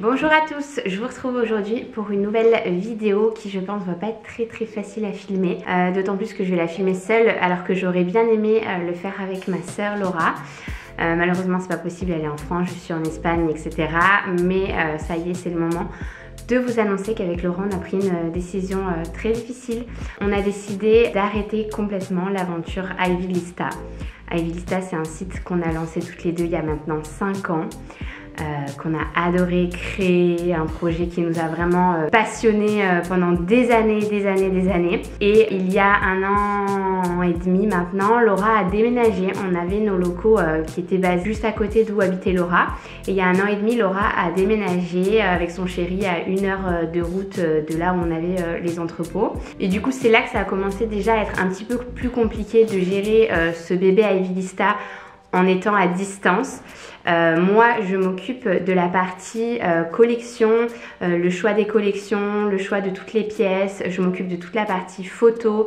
Bonjour à tous, je vous retrouve aujourd'hui pour une nouvelle vidéo qui je pense va pas être très facile à filmer, d'autant plus que je vais la filmer seule alors que j'aurais bien aimé le faire avec ma sœur Laura. Malheureusement c'est pas possible, elle est en France, je suis en Espagne, etc. Mais ça y est, c'est le moment de vous annoncer qu'avec Laura on a pris une décision très difficile. On a décidé d'arrêter complètement l'aventure Ivy Lista. Ivy Lista, c'est un site qu'on a lancé toutes les deux il y a maintenant 5 ans. Qu'on a adoré créer, un projet qui nous a vraiment passionnés pendant des années. Et il y a 1 an et demi maintenant, Laura a déménagé. On avait nos locaux qui étaient basés juste à côté d'où habitait Laura. Et il y a 1 an et demi, Laura a déménagé avec son chéri à 1 heure de route de là où on avait les entrepôts. Et du coup, c'est là que ça a commencé déjà à être un petit peu plus compliqué de gérer ce bébé Ivy Lista en étant à distance. Moi je m'occupe de la partie collection, le choix des collections, le choix de toutes les pièces, je m'occupe de toute la partie photo,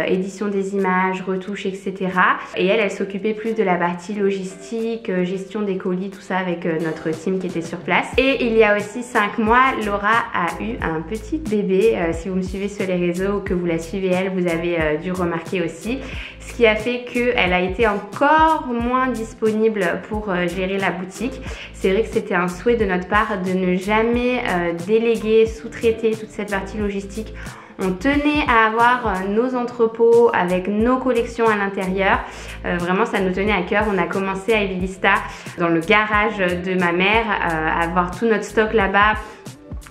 édition des images, retouches, etc. Et elle s'occupait plus de la partie logistique, gestion des colis, tout ça avec notre team qui était sur place. Et il y a aussi 5 mois, Laura a eu un petit bébé. Si vous me suivez sur les réseaux ou que vous la suivez elle, vous avez dû remarquer aussi. Ce qui a fait qu'elle a été encore moins disponible pour gérer la boutique. C'est vrai que c'était un souhait de notre part de ne jamais déléguer, sous-traiter toute cette partie logistique. On tenait à avoir nos entrepôts avec nos collections à l'intérieur. Vraiment, ça nous tenait à cœur. On a commencé à Ivy Lista dans le garage de ma mère, à avoir tout notre stock là-bas,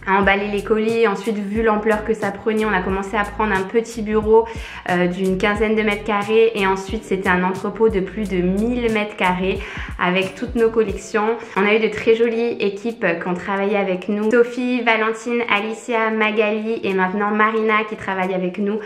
à emballer les colis. Ensuite, vu l'ampleur que ça prenait, on a commencé à prendre un petit bureau d'une quinzaine de mètres carrés et ensuite c'était un entrepôt de plus de 1000 mètres carrés avec toutes nos collections. On a eu de très jolies équipes qui ont travaillé avec nous. Sophie, Valentine, Alicia, Magali et maintenant Marina qui travaille avec nous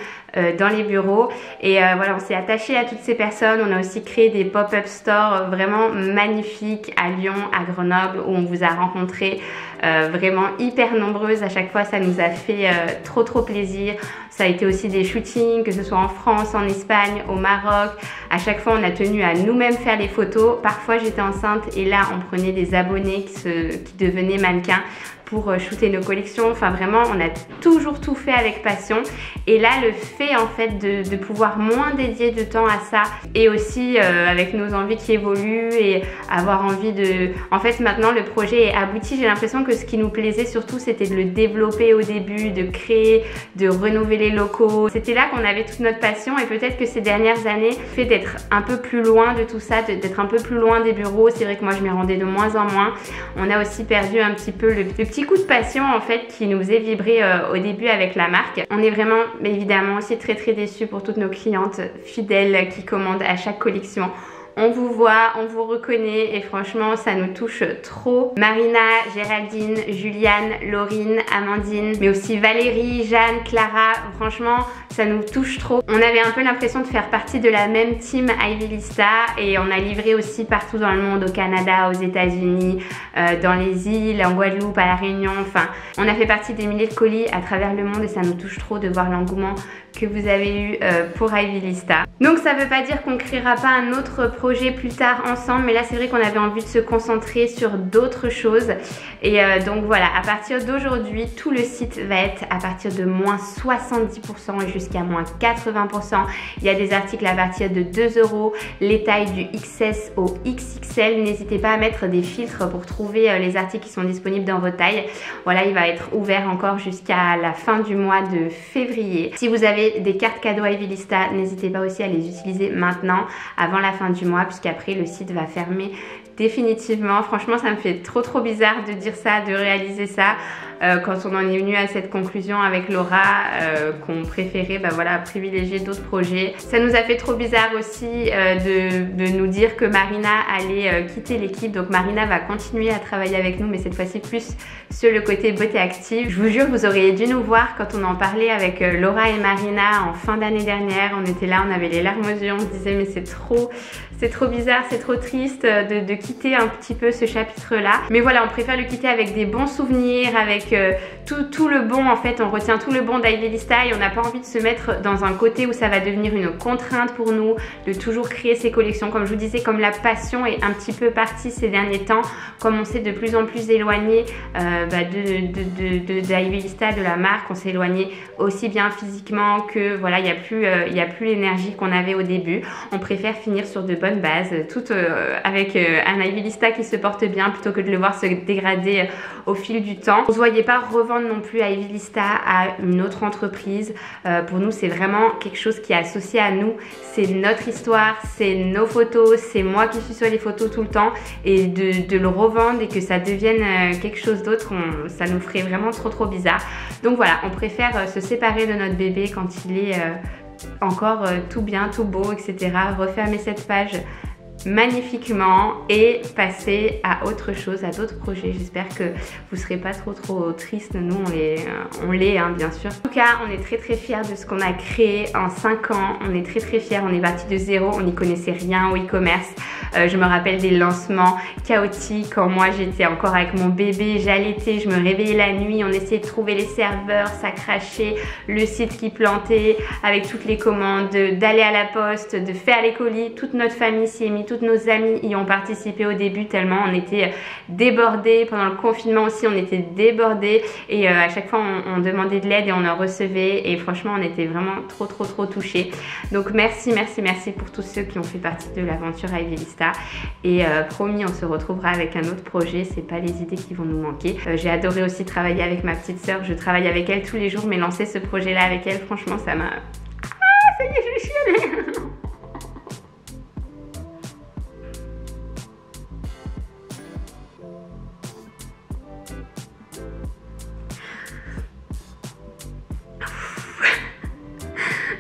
dans les bureaux. Et voilà, on s'est attaché à toutes ces personnes. On a aussi créé des pop-up stores vraiment magnifiques à Lyon, à Grenoble où on vous a rencontrés vraiment hyper nombreuses. À chaque fois, ça nous a fait trop plaisir. Ça a été aussi des shootings, que ce soit en France, en Espagne, au Maroc. À chaque fois, on a tenu à nous-mêmes faire les photos. Parfois, j'étais enceinte et là, on prenait des abonnés qui devenaient mannequins pour shooter nos collections. Enfin vraiment, on a toujours tout fait avec passion. Et là, le fait en fait de pouvoir moins dédier de temps à ça et aussi avec nos envies qui évoluent et avoir envie de... En fait, maintenant, le projet est abouti. J'ai l'impression que ce qui nous plaisait surtout, c'était de le développer au début, de créer, de rénover les locaux. C'était là qu'on avait toute notre passion et peut-être que ces dernières années, le fait d'être un peu plus loin de tout ça, d'être un peu plus loin des bureaux, c'est vrai que moi, je m'y rendais de moins en moins. On a aussi perdu un petit peu le petit coup de passion en fait qui nous faisait vibrer au début avec la marque. On est vraiment évidemment aussi très déçus pour toutes nos clientes fidèles qui commandent à chaque collection. On vous voit, on vous reconnaît et franchement ça nous touche trop. Marina, Géraldine, Juliane, Laurine, Amandine, mais aussi Valérie, Jeanne, Clara, franchement ça nous touche trop. On avait un peu l'impression de faire partie de la même team Ivy Lista et on a livré aussi partout dans le monde, au Canada, aux États-Unis, dans les îles, en Guadeloupe, à La Réunion, enfin on a fait partie des milliers de colis à travers le monde et ça nous touche trop de voir l'engouement que vous avez eu pour Ivy Lista. Donc ça veut pas dire qu'on créera pas un autre projet plus tard ensemble, mais là c'est vrai qu'on avait envie de se concentrer sur d'autres choses et donc voilà, à partir d'aujourd'hui tout le site va être à partir de moins 70% et jusqu'à moins 80%. Il y a des articles à partir de 2 €, les tailles du XS au XXL. N'hésitez pas à mettre des filtres pour trouver les articles qui sont disponibles dans vos tailles. Voilà, il va être ouvert encore jusqu'à la fin du mois de février. Si vous avez des cartes cadeaux Ivy Lista, n'hésitez pas aussi à les utiliser maintenant avant la fin du mois puisqu'après le site va fermer définitivement. Franchement ça me fait trop bizarre de dire ça, de réaliser ça quand on en est venu à cette conclusion avec Laura qu'on préférait voilà, privilégier d'autres projets. Ça nous a fait trop bizarre aussi de nous dire que Marina allait quitter l'équipe. Donc Marina va continuer à travailler avec nous mais cette fois-ci plus sur le côté beauté active. Je vous jure vous auriez dû nous voir quand on en parlait avec Laura et Marina en fin d'année dernière. On était là, on avait les larmes aux yeux, on se disait mais c'est trop bizarre, c'est trop triste de quitter un petit peu ce chapitre là. Mais voilà, on préfère le quitter avec des bons souvenirs, avec avec tout le bon en fait, on retient tout le bon d'Ivelista et on n'a pas envie de se mettre dans un côté où ça va devenir une contrainte pour nous de toujours créer ces collections. Comme je vous disais, comme la passion est un petit peu partie ces derniers temps, comme on s'est de plus en plus éloigné d'Ivelista, de la marque, on s'est éloigné aussi bien physiquement que voilà, il n'y a plus l'énergie qu'on avait au début. On préfère finir sur de bonnes bases, tout avec un Ivelista qui se porte bien plutôt que de le voir se dégrader au fil du temps. On ne se voyait pas revendre non plus Ivelista à une autre entreprise. Pour nous, c'est vraiment quelque chose qui est associé à nous. C'est notre histoire, c'est nos photos, c'est moi qui suis sur les photos tout le temps et de le revendre et que ça devienne quelque chose d'autre, ça nous ferait vraiment trop bizarre. Donc voilà, on préfère se séparer de notre bébé quand il est encore tout bien, tout beau, etc. Refermer cette page magnifiquement et passer à autre chose, à d'autres projets. J'espère que vous serez pas trop triste. Nous on l'est hein, bien sûr. En tout cas, on est très fiers de ce qu'on a créé en 5 ans. On est très fiers, on est parti de zéro, on n'y connaissait rien au e-commerce. Je me rappelle des lancements chaotiques quand moi j'étais encore avec mon bébé, j'allaitais, je me réveillais la nuit, on essayait de trouver les serveurs, ça crachait, le site qui plantait avec toutes les commandes, d'aller à la poste, de faire les colis. Toute notre famille s'y est mise, toutes nos amies y ont participé au début tellement on était débordés. Pendant le confinement aussi on était débordés et à chaque fois on demandait de l'aide et on en recevait et franchement on était vraiment trop touchés. Donc merci pour tous ceux qui ont fait partie de l'aventure Ivelista et promis on se retrouvera avec un autre projet, c'est pas les idées qui vont nous manquer. J'ai adoré aussi travailler avec ma petite sœur, je travaille avec elle tous les jours mais lancer ce projet là avec elle franchement ça m'a... Ah ça y est je vais chialer.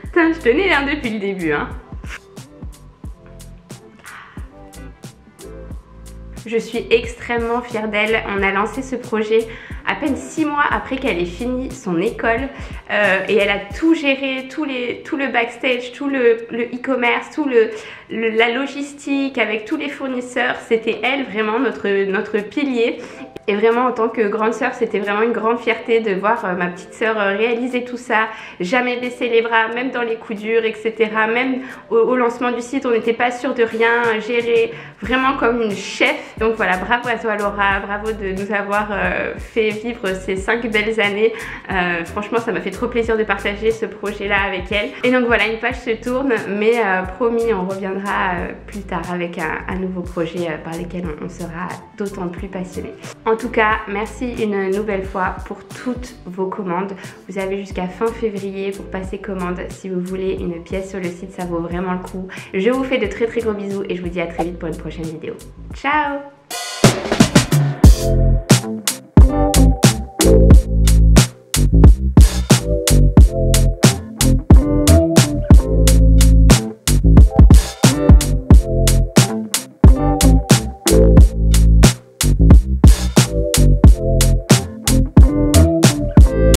Putain, je tenais hein, depuis le début hein. Je suis extrêmement fière d'elle. On a lancé ce projet à peine 6 mois après qu'elle ait fini son école et elle a tout géré, tout le backstage, tout le e-commerce, la logistique avec tous les fournisseurs. C'était elle vraiment notre pilier. Et vraiment en tant que grande sœur, c'était vraiment une grande fierté de voir ma petite sœur réaliser tout ça, jamais baisser les bras, même dans les coups durs, etc. Même au lancement du site, on n'était pas sûr de rien, gérer vraiment comme une chef. Donc voilà, bravo à toi Laura, bravo de nous avoir fait vivre ces 5 belles années. Franchement, ça m'a fait trop plaisir de partager ce projet-là avec elle. Et donc voilà, une page se tourne, mais promis, on reviendra plus tard avec un nouveau projet par lequel on sera d'autant plus passionné. En tout cas, merci une nouvelle fois pour toutes vos commandes. Vous avez jusqu'à fin février pour passer commande. Si vous voulez une pièce sur le site, ça vaut vraiment le coup. Je vous fais de très gros bisous et je vous dis à très vite pour une prochaine vidéo. Ciao!